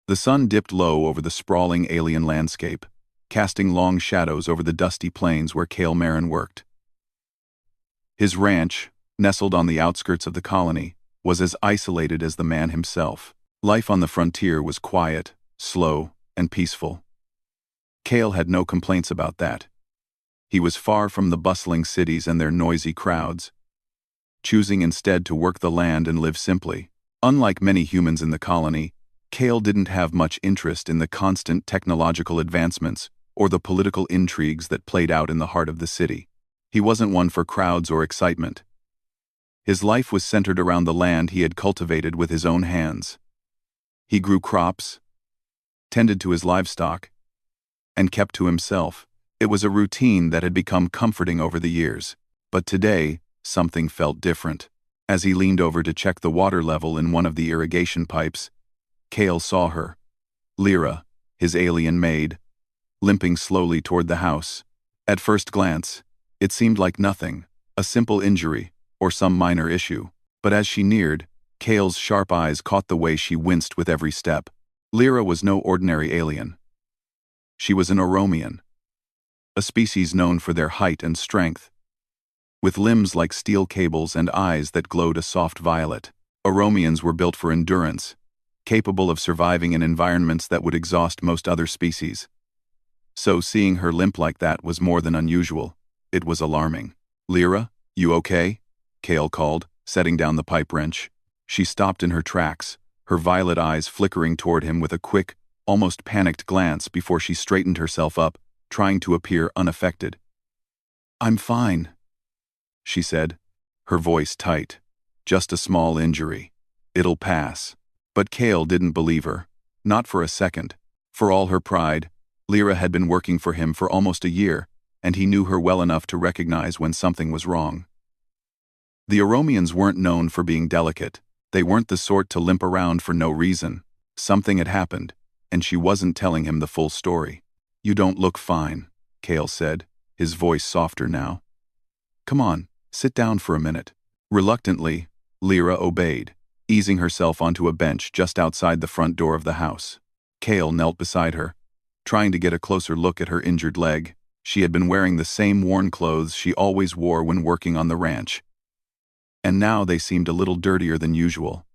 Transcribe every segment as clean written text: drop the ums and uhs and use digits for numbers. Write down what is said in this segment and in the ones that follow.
The sun dipped low over the sprawling alien landscape, casting long shadows over the dusty plains where Cale Marin worked. His ranch, nestled on the outskirts of the colony, was as isolated as the man himself. Life on the frontier was quiet, slow, and peaceful. Cale had no complaints about that. He was far from the bustling cities and their noisy crowds, choosing instead to work the land and live simply. Unlike many humans in the colony, Cale didn't have much interest in the constant technological advancements or the political intrigues that played out in the heart of the city. He wasn't one for crowds or excitement. His life was centered around the land he had cultivated with his own hands. He grew crops, tended to his livestock, and kept to himself. It was a routine that had become comforting over the years. But today, something felt different. As he leaned over to check the water level in one of the irrigation pipes, Cale saw her, Lyra, his alien maid, limping slowly toward the house. At first glance, it seemed like nothing, a simple injury, or some minor issue. But as she neared, Cale's sharp eyes caught the way she winced with every step. Lyra was no ordinary alien. She was an Oromian, a species known for their height and strength. With limbs like steel cables and eyes that glowed a soft violet, Oromians were built for endurance, capable of surviving in environments that would exhaust most other species. So seeing her limp like that was more than unusual. It was alarming. "Lyra, you okay?" Cale called, setting down the pipe wrench. She stopped in her tracks, her violet eyes flickering toward him with a quick, almost panicked glance before she straightened herself up, trying to appear unaffected. "I'm fine," she said, her voice tight. "Just a small injury. It'll pass." But Cale didn't believe her. Not for a second. For all her pride, Lyra had been working for him for almost a year, and he knew her well enough to recognize when something was wrong. The Oromians weren't known for being delicate. They weren't the sort to limp around for no reason. Something had happened, and she wasn't telling him the full story. "You don't look fine," Cale said, his voice softer now. "Come on, sit down for a minute." Reluctantly, Lyra obeyed, easing herself onto a bench just outside the front door of the house. Cale knelt beside her, trying to get a closer look at her injured leg. She had been wearing the same worn clothes she always wore when working on the ranch. And now they seemed a little dirtier than usual,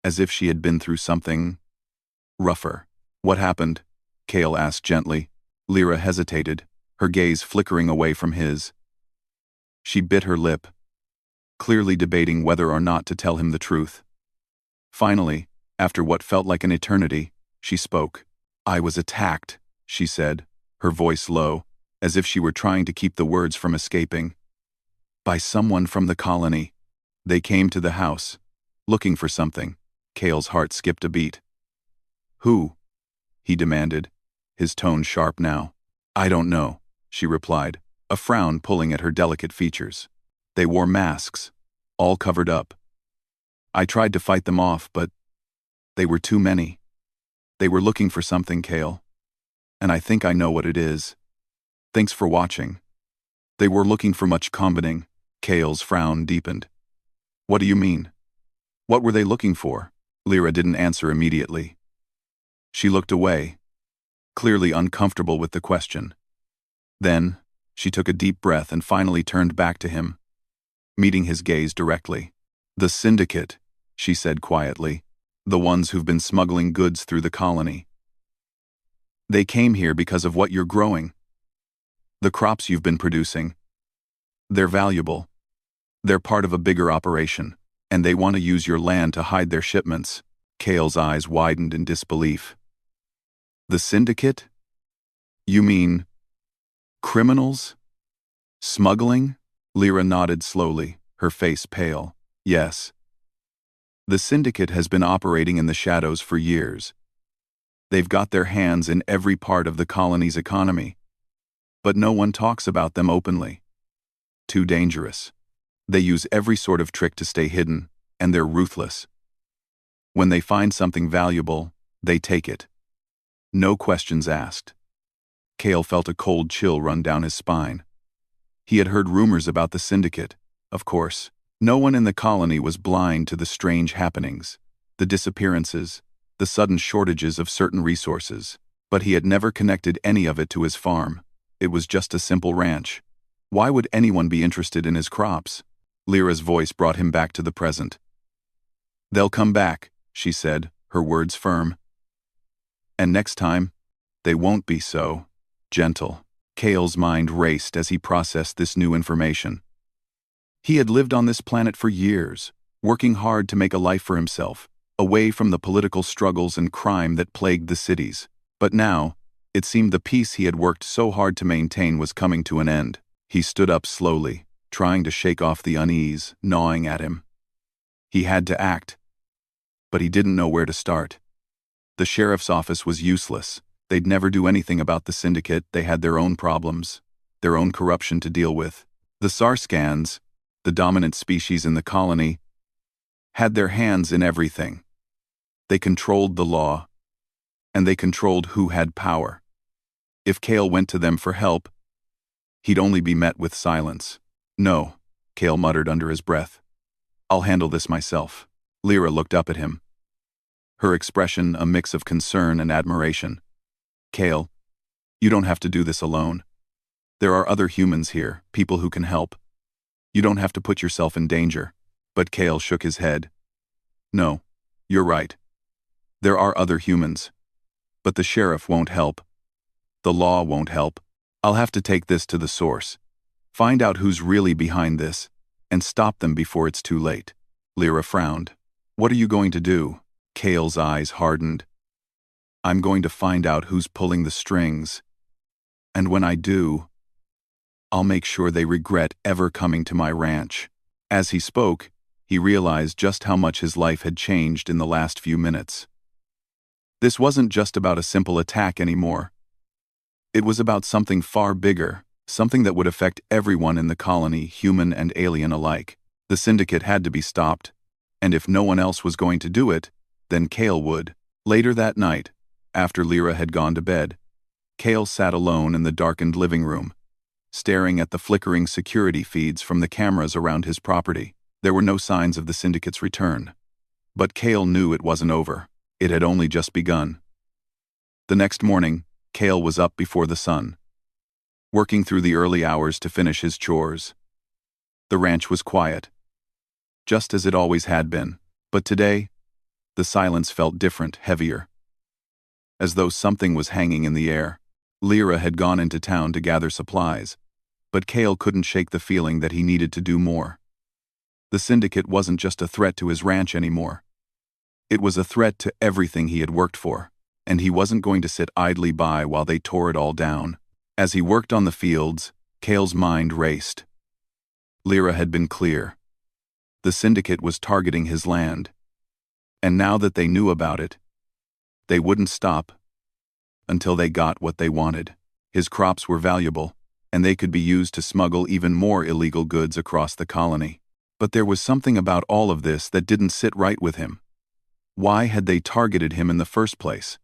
as if she had been through something rougher. "What happened?" Cale asked gently. Lyra hesitated, her gaze flickering away from his. She bit her lip, clearly debating whether or not to tell him the truth. Finally, after what felt like an eternity, she spoke. "I was attacked," she said, her voice low, as if she were trying to keep the words from escaping. "By someone from the colony. They came to the house, looking for something." Cale's heart skipped a beat. "Who?" he demanded, his tone sharp now. "I don't know," she replied, a frown pulling at her delicate features. "They wore masks, all covered up. I tried to fight them off, but they were too many. They were looking for something, Cale. And I think I know what it is. Thanks for watching." "They were looking for much combining." Cale's frown deepened. "What do you mean? What were they looking for?" Lyra didn't answer immediately. She looked away, clearly uncomfortable with the question. Then, she took a deep breath and finally turned back to him, meeting his gaze directly. "The syndicate," she said quietly. "The ones who've been smuggling goods through the colony. They came here because of what you're growing. The crops you've been producing. They're valuable. They're part of a bigger operation, and they want to use your land to hide their shipments." Cale's eyes widened in disbelief. "The syndicate? You mean criminals? Smuggling?" Lyra nodded slowly, her face pale. "Yes. The syndicate has been operating in the shadows for years. They've got their hands in every part of the colony's economy. But no one talks about them openly. Too dangerous. They use every sort of trick to stay hidden, and they're ruthless. When they find something valuable, they take it. No questions asked." Cale felt a cold chill run down his spine. He had heard rumors about the syndicate, of course. No one in the colony was blind to the strange happenings, the disappearances, the the sudden shortages of certain resources, but he had never connected any of it to his farm. It was just a simple ranch. Why would anyone be interested in his crops? Lyra's voice brought him back to the present. "They'll come back," she said, her words firm. "And next time, they won't be so gentle." Cale's mind raced as he processed this new information. He had lived on this planet for years, working hard to make a life for himself, away from the political struggles and crime that plagued the cities. But now, it seemed the peace he had worked so hard to maintain was coming to an end. He stood up slowly, trying to shake off the unease gnawing at him. He had to act, but he didn't know where to start. The sheriff's office was useless. They'd never do anything about the syndicate. They had their own problems, their own corruption to deal with. The Sarskans, the dominant species in the colony, had their hands in everything. They controlled the law, and they controlled who had power. If Cale went to them for help, he'd only be met with silence. "No," Cale muttered under his breath. "I'll handle this myself." Lyra looked up at him, her expression a mix of concern and admiration. "Cale, you don't have to do this alone. There are other humans here, people who can help. You don't have to put yourself in danger." But Cale shook his head. "No, you're right. There are other humans. But the sheriff won't help. The law won't help. I'll have to take this to the source, find out who's really behind this, and stop them before it's too late." Lyra frowned. "What are you going to do?" Cale's eyes hardened. "I'm going to find out who's pulling the strings. And when I do, I'll make sure they regret ever coming to my ranch." As he spoke, he realized just how much his life had changed in the last few minutes. This wasn't just about a simple attack anymore. It was about something far bigger, something that would affect everyone in the colony, human and alien alike. The syndicate had to be stopped, and if no one else was going to do it, then Cale would. Later that night, after Lyra had gone to bed, Cale sat alone in the darkened living room, staring at the flickering security feeds from the cameras around his property. There were no signs of the syndicate's return. But Cale knew it wasn't over. It had only just begun. The next morning, Cale was up before the sun, working through the early hours to finish his chores. The ranch was quiet, just as it always had been. But today, the silence felt different, heavier, as though something was hanging in the air. Lyra had gone into town to gather supplies, but Cale couldn't shake the feeling that he needed to do more. The syndicate wasn't just a threat to his ranch anymore. It was a threat to everything he had worked for, and he wasn't going to sit idly by while they tore it all down. As he worked on the fields, Cale's mind raced. Lyra had been clear. The syndicate was targeting his land, and now that they knew about it, they wouldn't stop until they got what they wanted. His crops were valuable, and they could be used to smuggle even more illegal goods across the colony. But there was something about all of this that didn't sit right with him. Why had they targeted him in the first place?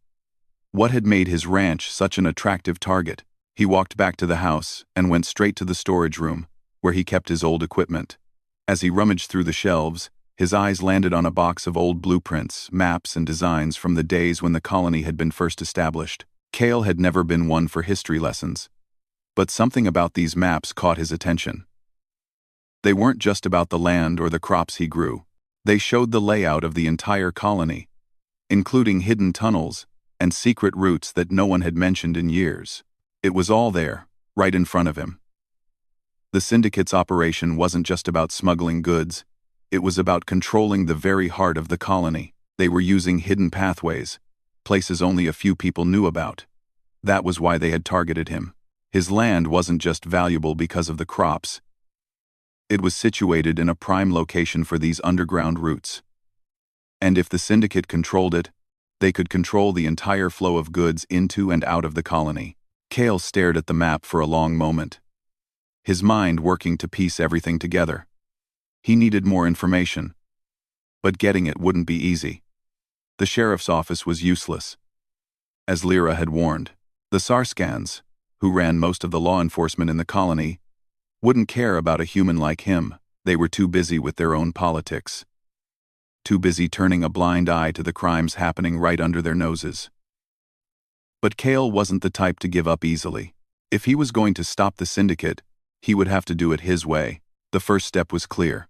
What had made his ranch such an attractive target? He walked back to the house and went straight to the storage room, where he kept his old equipment. As he rummaged through the shelves, his eyes landed on a box of old blueprints, maps, and designs from the days when the colony had been first established. Cale had never been one for history lessons, but something about these maps caught his attention. They weren't just about the land or the crops he grew. They showed the layout of the entire colony, including hidden tunnels and secret routes that no one had mentioned in years. It was all there, right in front of him. The syndicate's operation wasn't just about smuggling goods. It was about controlling the very heart of the colony. They were using hidden pathways, places only a few people knew about. That was why they had targeted him. His land wasn't just valuable because of the crops. It was situated in a prime location for these underground routes. And if the syndicate controlled it, they could control the entire flow of goods into and out of the colony. Cale stared at the map for a long moment, his mind working to piece everything together. He needed more information, but getting it wouldn't be easy. The sheriff's office was useless. As Lyra had warned, the Sarskans, who ran most of the law enforcement in the colony, wouldn't care about a human like him. They were too busy with their own politics. too busy turning a blind eye to the crimes happening right under their noses. But Cale wasn't the type to give up easily. If he was going to stop the syndicate, he would have to do it his way. The first step was clear.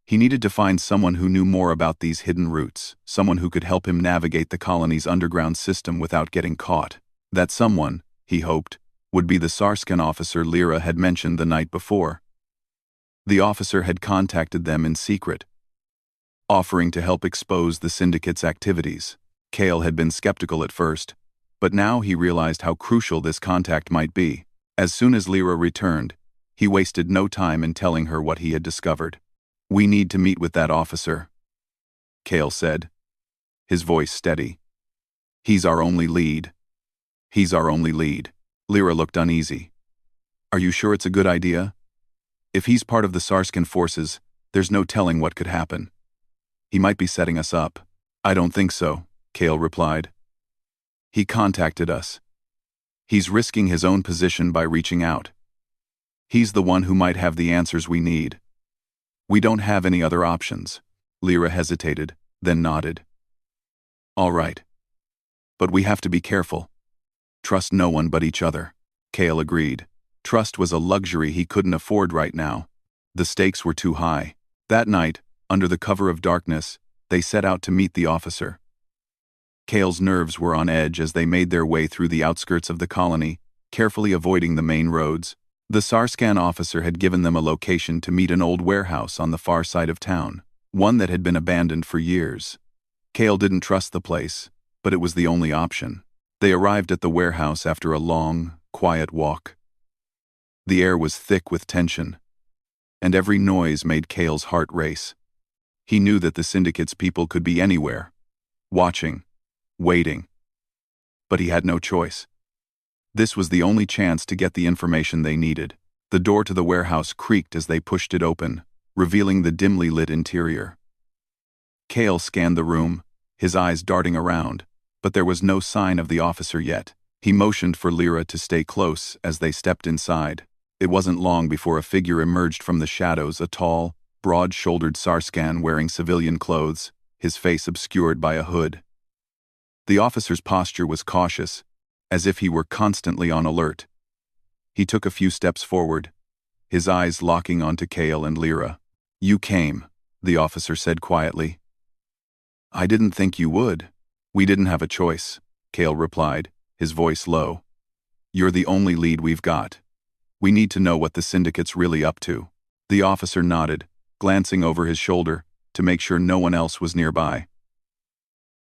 He needed to find someone who knew more about these hidden routes, someone who could help him navigate the colony's underground system without getting caught. That someone, he hoped, would be the Sarskan officer Lyra had mentioned the night before. The officer had contacted them in secret, offering to help expose the syndicate's activities. Cale had been skeptical at first, but now he realized how crucial this contact might be. As soon as Lyra returned, he wasted no time in telling her what he had discovered. "We need to meet with that officer," Cale said, his voice steady. "He's our only lead." "He's our only lead." Lyra looked uneasy. "Are you sure it's a good idea? If he's part of the Sarskan forces, there's no telling what could happen. He might be setting us up." "I don't think so," Cale replied. "He contacted us. He's risking his own position by reaching out. He's the one who might have the answers we need. We don't have any other options." Lyra hesitated, then nodded. "All right. But we have to be careful. Trust no one but each other." Cale agreed. Trust was a luxury he couldn't afford right now. The stakes were too high. That night, under the cover of darkness, they set out to meet the officer. Cale's nerves were on edge as they made their way through the outskirts of the colony, carefully avoiding the main roads. The Sarskan officer had given them a location to meet an old warehouse on the far side of town, one that had been abandoned for years. Cale didn't trust the place, but it was the only option. They arrived at the warehouse after a long, quiet walk. The air was thick with tension, and every noise made Cale's heart race. He knew that the syndicate's people could be anywhere, watching, waiting. But he had no choice. This was the only chance to get the information they needed. The door to the warehouse creaked as they pushed it open, revealing the dimly lit interior. Cale scanned the room, his eyes darting around, but there was no sign of the officer yet. He motioned for Lyra to stay close as they stepped inside. It wasn't long before a figure emerged from the shadows, a tall, broad-shouldered Sarskan wearing civilian clothes, his face obscured by a hood. The officer's posture was cautious, as if he were constantly on alert. He took a few steps forward, his eyes locking onto Cale and Lyra. "You came," the officer said quietly. "I didn't think you would." "We didn't have a choice," Cale replied, his voice low. "You're the only lead we've got. We need to know what the syndicate's really up to." The officer nodded, glancing over his shoulder to make sure no one else was nearby.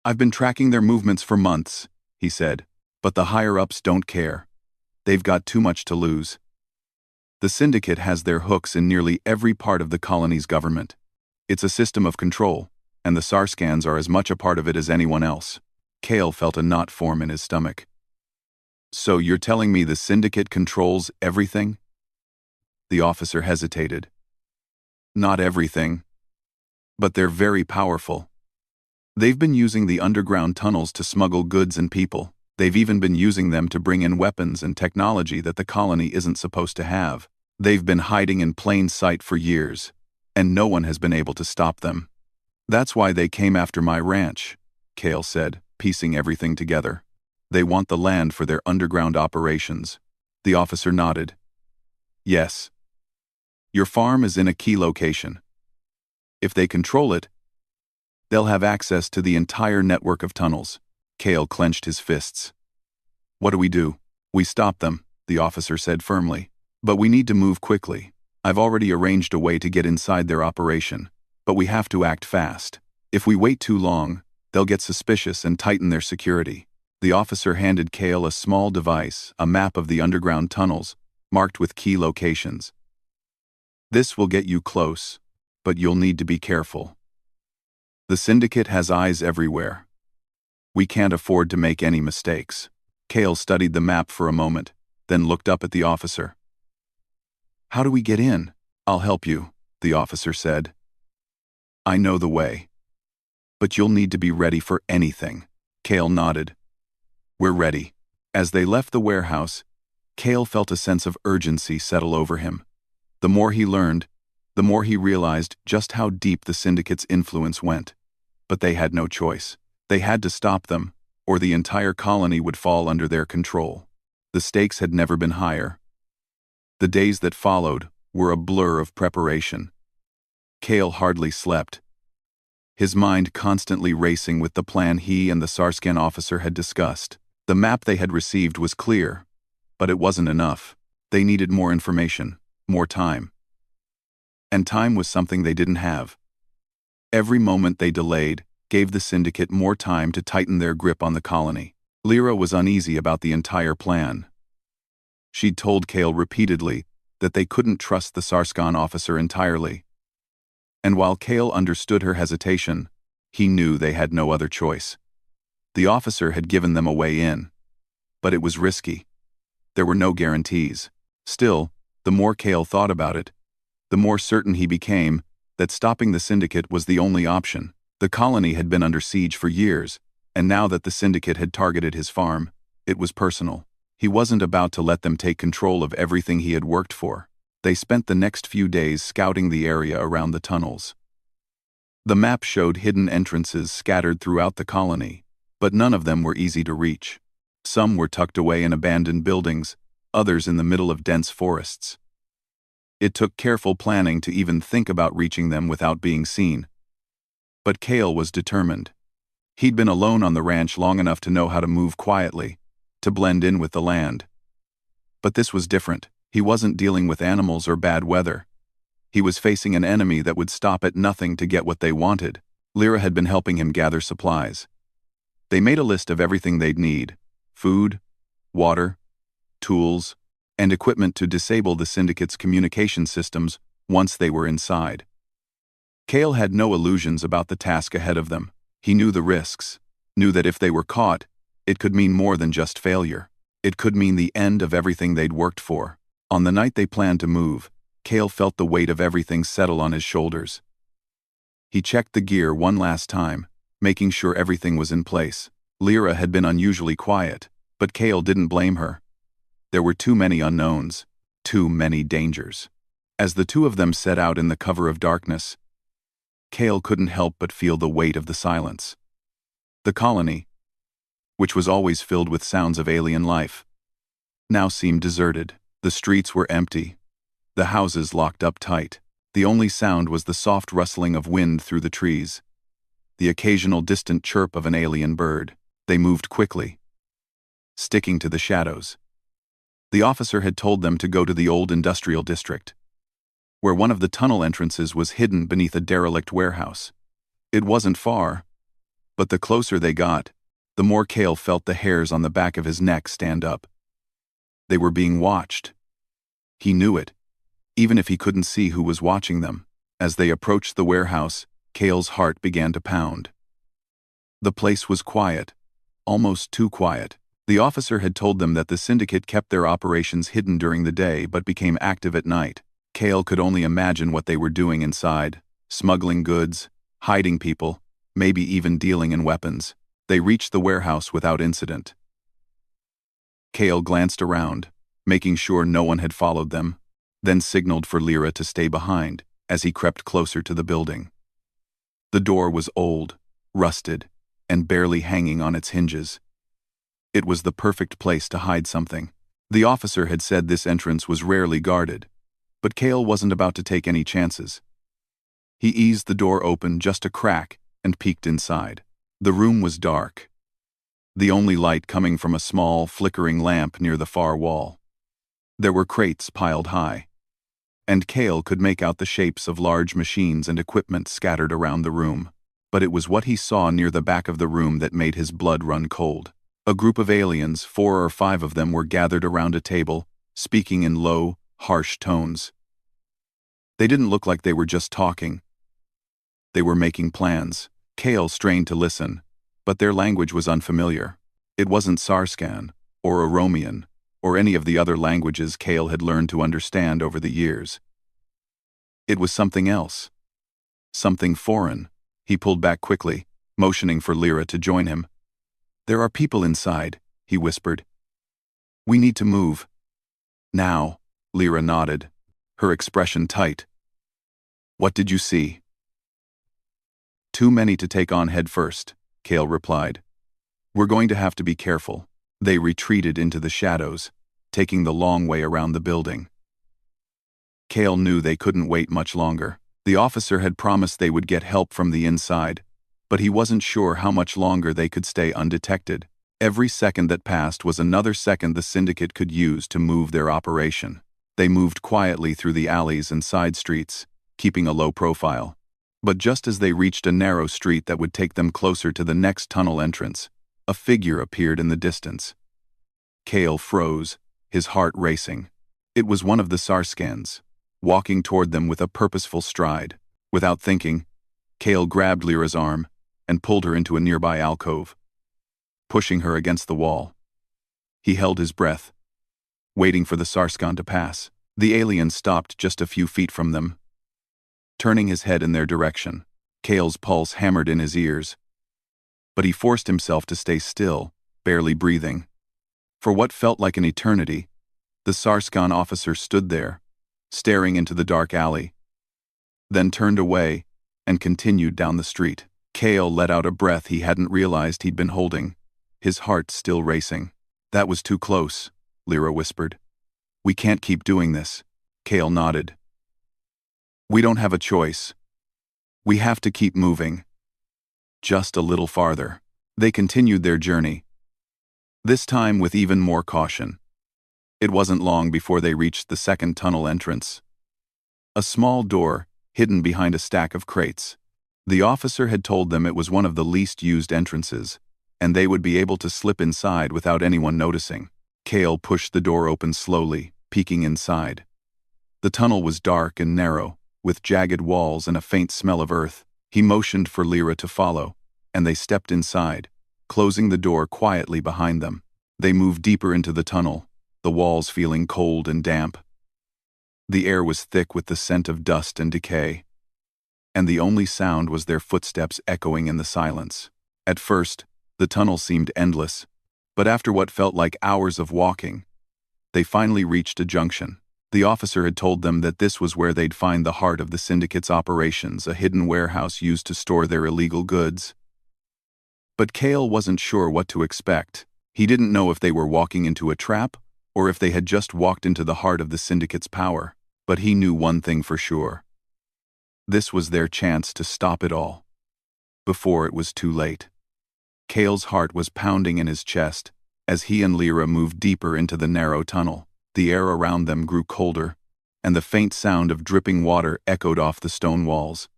"I've been tracking their movements for months," he said, "but the higher-ups don't care. They've got too much to lose. The syndicate has their hooks in nearly every part of the colony's government. It's a system of control, and the Sarskans are as much a part of it as anyone else." Cale felt a knot form in his stomach. "So you're telling me the syndicate controls everything?" The officer hesitated. "Not everything. But they're very powerful. They've been using the underground tunnels to smuggle goods and people. They've even been using them to bring in weapons and technology that the colony isn't supposed to have. They've been hiding in plain sight for years, and no one has been able to stop them. That's why they came after my ranch," Cale said, piecing everything together. "They want the land for their underground operations." The officer nodded. "Yes. Your farm is in a key location. If they control it, they'll have access to the entire network of tunnels." Cale clenched his fists. "What do we do?" "We stop them," the officer said firmly. "But we need to move quickly. I've already arranged a way to get inside their operation, but we have to act fast. If we wait too long, they'll get suspicious and tighten their security." The officer handed Cale a small device, a map of the underground tunnels, marked with key locations. "This will get you close, but you'll need to be careful. The syndicate has eyes everywhere. We can't afford to make any mistakes." Cale studied the map for a moment, then looked up at the officer. "How do we get in?" "I'll help you," the officer said. "I know the way. But you'll need to be ready for anything." Cale nodded. "We're ready." As they left the warehouse, Cale felt a sense of urgency settle over him. The more he learned, the more he realized just how deep the syndicate's influence went. But they had no choice. They had to stop them, or the entire colony would fall under their control. The stakes had never been higher. The days that followed were a blur of preparation. Cale hardly slept, his mind constantly racing with the plan he and the Sarscan officer had discussed. The map they had received was clear, but it wasn't enough. They needed more information, more time. And time was something they didn't have. Every moment they delayed gave the Syndicate more time to tighten their grip on the colony. Lyra was uneasy about the entire plan. She'd told Cale repeatedly that they couldn't trust the Sarscan officer entirely. And while Cale understood her hesitation, he knew they had no other choice. The officer had given them a way in, but it was risky. There were no guarantees. Still, the more Cale thought about it, the more certain he became that stopping the Syndicate was the only option. The colony had been under siege for years, and now that the Syndicate had targeted his farm, it was personal. He wasn't about to let them take control of everything he had worked for. They spent the next few days scouting the area around the tunnels. The map showed hidden entrances scattered throughout the colony, but none of them were easy to reach. Some were tucked away in abandoned buildings, others in the middle of dense forests. It took careful planning to even think about reaching them without being seen. But Cale was determined. He'd been alone on the ranch long enough to know how to move quietly, to blend in with the land. But this was different. He wasn't dealing with animals or bad weather. He was facing an enemy that would stop at nothing to get what they wanted. Lyra had been helping him gather supplies. They made a list of everything they'd need: food, water, tools, and equipment to disable the Syndicate's communication systems once they were inside. Cale had no illusions about the task ahead of them. He knew the risks, knew that if they were caught, it could mean more than just failure. It could mean the end of everything they'd worked for. On the night they planned to move, Cale felt the weight of everything settle on his shoulders. He checked the gear one last time, making sure everything was in place. Lyra had been unusually quiet, but Cale didn't blame her. There were too many unknowns, too many dangers. As the two of them set out in the cover of darkness, Cale couldn't help but feel the weight of the silence. The colony, which was always filled with sounds of alien life, now seemed deserted. The streets were empty, the houses locked up tight. The only sound was the soft rustling of wind through the trees, the occasional distant chirp of an alien bird. They moved quickly, sticking to the shadows. The officer had told them to go to the old industrial district, where one of the tunnel entrances was hidden beneath a derelict warehouse. It wasn't far, but the closer they got, the more Cale felt the hairs on the back of his neck stand up. They were being watched. He knew it, even if he couldn't see who was watching them. As they approached the warehouse, Cale's heart began to pound. The place was quiet, almost too quiet. The officer had told them that the Syndicate kept their operations hidden during the day but became active at night. Cale could only imagine what they were doing inside: smuggling goods, hiding people, maybe even dealing in weapons. They reached the warehouse without incident. Cale glanced around, making sure no one had followed them, then signaled for Lyra to stay behind as he crept closer to the building. The door was old, rusted, and barely hanging on its hinges. It was the perfect place to hide something. The officer had said this entrance was rarely guarded, but Cale wasn't about to take any chances. He eased the door open just a crack and peeked inside. The room was dark, the only light coming from a small, flickering lamp near the far wall. There were crates piled high, and Cale could make out the shapes of large machines and equipment scattered around the room. But it was what he saw near the back of the room that made his blood run cold. A group of aliens, 4 or 5 of them, were gathered around a table, speaking in low, harsh tones. They didn't look like they were just talking. They were making plans. Cale strained to listen, but their language was unfamiliar. It wasn't Sarscan, or Oromian, or any of the other languages Cale had learned to understand over the years. It was something else. Something foreign. He pulled back quickly, motioning for Lyra to join him. "There are people inside," he whispered. "We need to move." "Now," Lyra nodded, her expression tight. "What did you see?" Too many to take on head first, Kale replied. We're going to have to be careful. They retreated into the shadows, taking the long way around the building. Kale knew they couldn't wait much longer. The officer had promised they would get help from the inside, but he wasn't sure how much longer they could stay undetected. Every second that passed was another second the syndicate could use to move their operation. They moved quietly through the alleys and side streets, keeping a low profile. But just as they reached a narrow street that would take them closer to the next tunnel entrance, a figure appeared in the distance. Kale froze, his heart racing. It was one of the Sarskans, walking toward them with a purposeful stride. Without thinking, Kale grabbed Lyra's arm and pulled her into a nearby alcove, pushing her against the wall. He held his breath, waiting for the Sarskan to pass. The alien stopped just a few feet from them, turning his head in their direction. Kale's pulse hammered in his ears, but he forced himself to stay still, barely breathing. For what felt like an eternity, the Sarskan officer stood there, staring into the dark alley, then turned away and continued down the street. Kale let out a breath he hadn't realized he'd been holding, his heart still racing. That was too close, Lyra whispered. We can't keep doing this. Kale nodded. We don't have a choice. We have to keep moving. Just a little farther. They continued their journey, this time with even more caution. It wasn't long before they reached the second tunnel entrance. A small door, hidden behind a stack of crates. The officer had told them it was one of the least used entrances, and they would be able to slip inside without anyone noticing. Kale pushed the door open slowly, peeking inside. The tunnel was dark and narrow, with jagged walls and a faint smell of earth. He motioned for Lyra to follow, and they stepped inside, closing the door quietly behind them. They moved deeper into the tunnel, the walls feeling cold and damp. The air was thick with the scent of dust and decay, and the only sound was their footsteps echoing in the silence. At first, the tunnel seemed endless, but after what felt like hours of walking, they finally reached a junction. The officer had told them that this was where they'd find the heart of the syndicate's operations, a hidden warehouse used to store their illegal goods. But Kale wasn't sure what to expect. He didn't know if they were walking into a trap, or if they had just walked into the heart of the syndicate's power. But he knew one thing for sure. This was their chance to stop it all, before it was too late. Kale's heart was pounding in his chest as he and Lyra moved deeper into the narrow tunnel. The air around them grew colder, and the faint sound of dripping water echoed off the stone walls.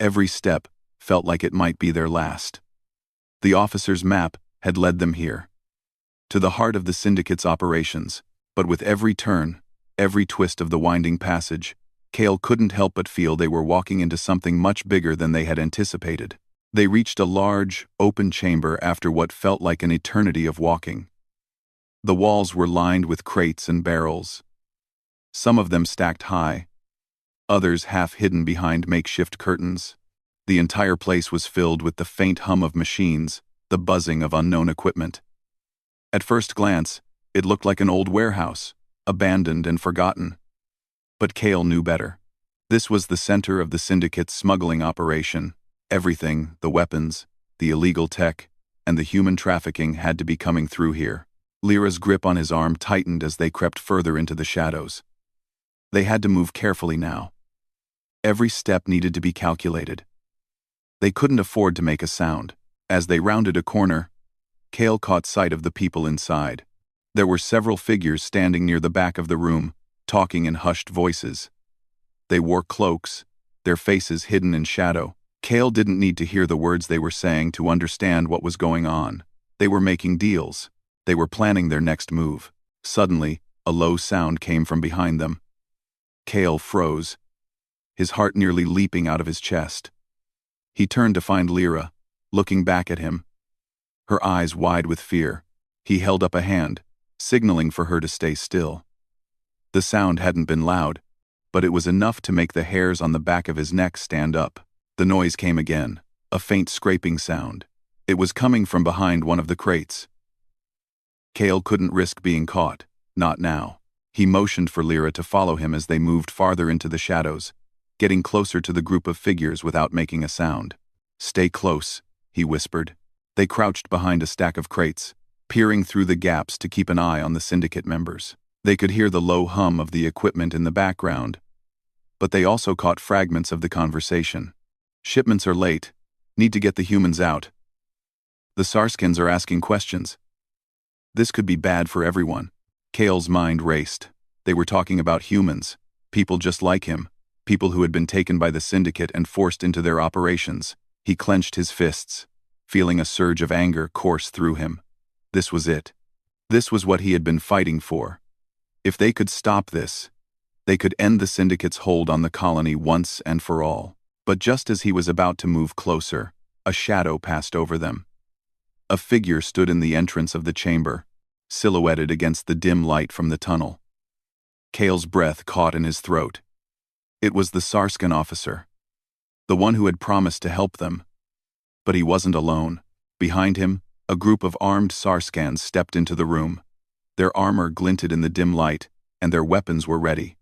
Every step felt like it might be their last. The officer's map had led them here, to the heart of the syndicate's operations, but with every turn, every twist of the winding passage, Kale couldn't help but feel they were walking into something much bigger than they had anticipated. They reached a large, open chamber after what felt like an eternity of walking. The walls were lined with crates and barrels, some of them stacked high, others half hidden behind makeshift curtains. The entire place was filled with the faint hum of machines, the buzzing of unknown equipment. At first glance, it looked like an old warehouse, abandoned and forgotten. But Kale knew better. This was the center of the syndicate's smuggling operation. Everything, the weapons, the illegal tech, and the human trafficking had to be coming through here. Lyra's grip on his arm tightened as they crept further into the shadows. They had to move carefully now. Every step needed to be calculated. They couldn't afford to make a sound. As they rounded a corner, Kale caught sight of the people inside. There were several figures standing near the back of the room, talking in hushed voices. They wore cloaks, their faces hidden in shadow. Kale didn't need to hear the words they were saying to understand what was going on. They were making deals. They were planning their next move. Suddenly, a low sound came from behind them. Kale froze, his heart nearly leaping out of his chest. He turned to find Lyra, looking back at him, her eyes wide with fear. He held up a hand, signaling for her to stay still. The sound hadn't been loud, but it was enough to make the hairs on the back of his neck stand up. The noise came again, a faint scraping sound. It was coming from behind one of the crates. Kale couldn't risk being caught, not now. He motioned for Lyra to follow him as they moved farther into the shadows, getting closer to the group of figures without making a sound. "Stay close," he whispered. They crouched behind a stack of crates, peering through the gaps to keep an eye on the syndicate members. They could hear the low hum of the equipment in the background, but they also caught fragments of the conversation. "Shipments are late. Need to get the humans out. The Sarskins are asking questions." This could be bad for everyone. Kale's mind raced. They were talking about humans, people just like him, people who had been taken by the syndicate and forced into their operations. He clenched his fists, feeling a surge of anger course through him. This was it. This was what he had been fighting for. If they could stop this, they could end the syndicate's hold on the colony once and for all. But just as he was about to move closer, a shadow passed over them. A figure stood in the entrance of the chamber, silhouetted against the dim light from the tunnel. Kale's breath caught in his throat. It was the Sarskan officer, the one who had promised to help them. But he wasn't alone. Behind him, a group of armed Sarskans stepped into the room. Their armor glinted in the dim light, and their weapons were ready.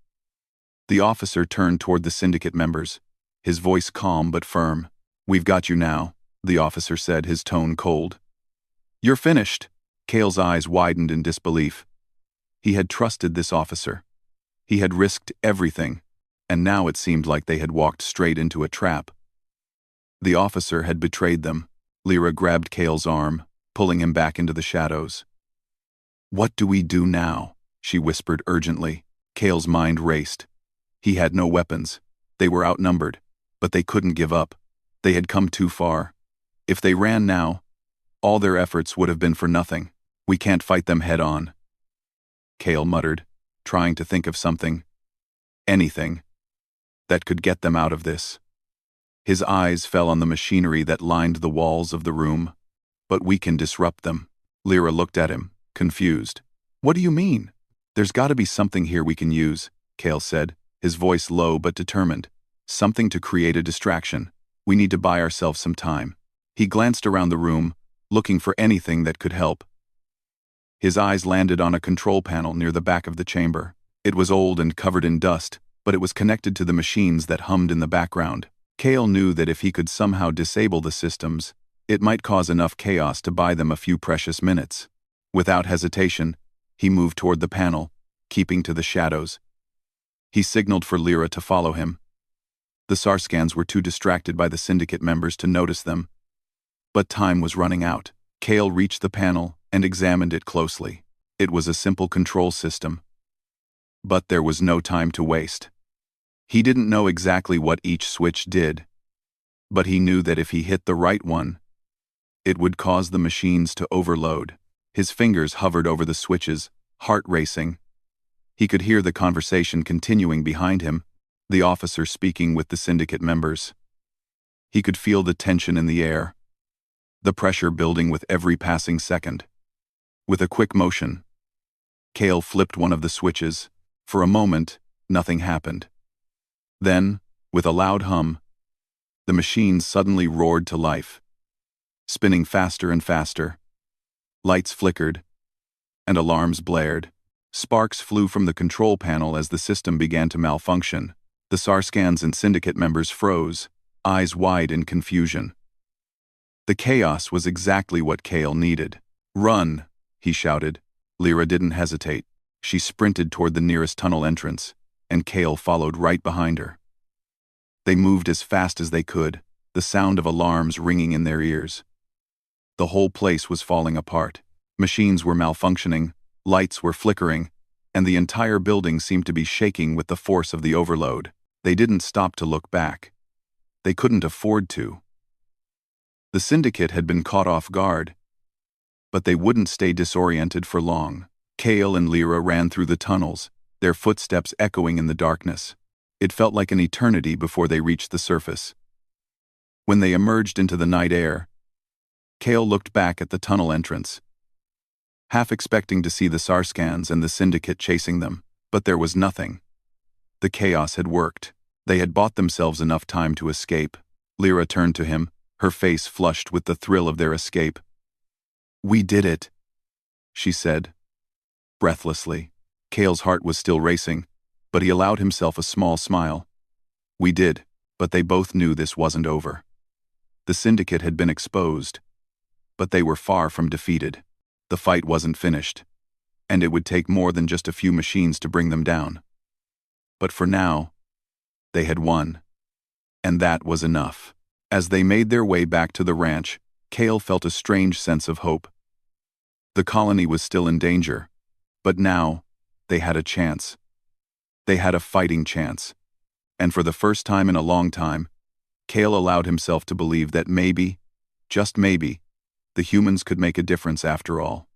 The officer turned toward the syndicate members, his voice calm but firm. "We've got you now," the officer said, his tone cold. "You're finished." Kale's eyes widened in disbelief. He had trusted this officer. He had risked everything, and now it seemed like they had walked straight into a trap. The officer had betrayed them. Lyra grabbed Kale's arm, pulling him back into the shadows. "What do we do now?" she whispered urgently. Kale's mind raced. He had no weapons. They were outnumbered, but they couldn't give up. They had come too far. If they ran now, all their efforts would have been for nothing. "We can't fight them head on," Kale muttered, trying to think of something, anything, that could get them out of this. His eyes fell on the machinery that lined the walls of the room. "But we can disrupt them." Lyra looked at him, confused. "What do you mean?" "There's got to be something here we can use," Kale said, his voice low but determined. "Something to create a distraction. We need to buy ourselves some time." He glanced around the room, looking for anything that could help. His eyes landed on a control panel near the back of the chamber. It was old and covered in dust, but it was connected to the machines that hummed in the background. Kale knew that if he could somehow disable the systems, it might cause enough chaos to buy them a few precious minutes. Without hesitation, he moved toward the panel, keeping to the shadows. He signaled for Lyra to follow him. The Sarskans were too distracted by the syndicate members to notice them. But time was running out. Kale reached the panel and examined it closely. It was a simple control system. But there was no time to waste. He didn't know exactly what each switch did, but he knew that if he hit the right one, it would cause the machines to overload. His fingers hovered over the switches, heart racing. He could hear the conversation continuing behind him, the officer speaking with the syndicate members. He could feel the tension in the air, the pressure building with every passing second. With a quick motion, Kale flipped one of the switches. For a moment, nothing happened. Then, with a loud hum, the machines suddenly roared to life, spinning faster and faster. Lights flickered, and alarms blared. Sparks flew from the control panel as the system began to malfunction. The Sarskans and syndicate members froze, eyes wide in confusion. The chaos was exactly what Kale needed. "Run!" he shouted. Lyra didn't hesitate. She sprinted toward the nearest tunnel entrance, and Kale followed right behind her. They moved as fast as they could, the sound of alarms ringing in their ears. The whole place was falling apart. Machines were malfunctioning, lights were flickering, and the entire building seemed to be shaking with the force of the overload. They didn't stop to look back. They couldn't afford to. The syndicate had been caught off guard, but they wouldn't stay disoriented for long. Kale and Lyra ran through the tunnels, their footsteps echoing in the darkness. It felt like an eternity before they reached the surface. When they emerged into the night air, Kale looked back at the tunnel entrance, half expecting to see the Sarskans and the syndicate chasing them, but there was nothing. The chaos had worked. They had bought themselves enough time to escape. Lyra turned to him, her face flushed with the thrill of their escape. "We did it," she said, breathlessly. Kale's heart was still racing, but he allowed himself a small smile. "We did, but they both knew this wasn't over." The syndicate had been exposed, but they were far from defeated. The fight wasn't finished, and it would take more than just a few machines to bring them down. But for now, they had won, and that was enough. As they made their way back to the ranch, Kale felt a strange sense of hope. The colony was still in danger, but now, they had a chance. They had a fighting chance. And for the first time in a long time, Kale allowed himself to believe that maybe, just maybe, the humans could make a difference after all.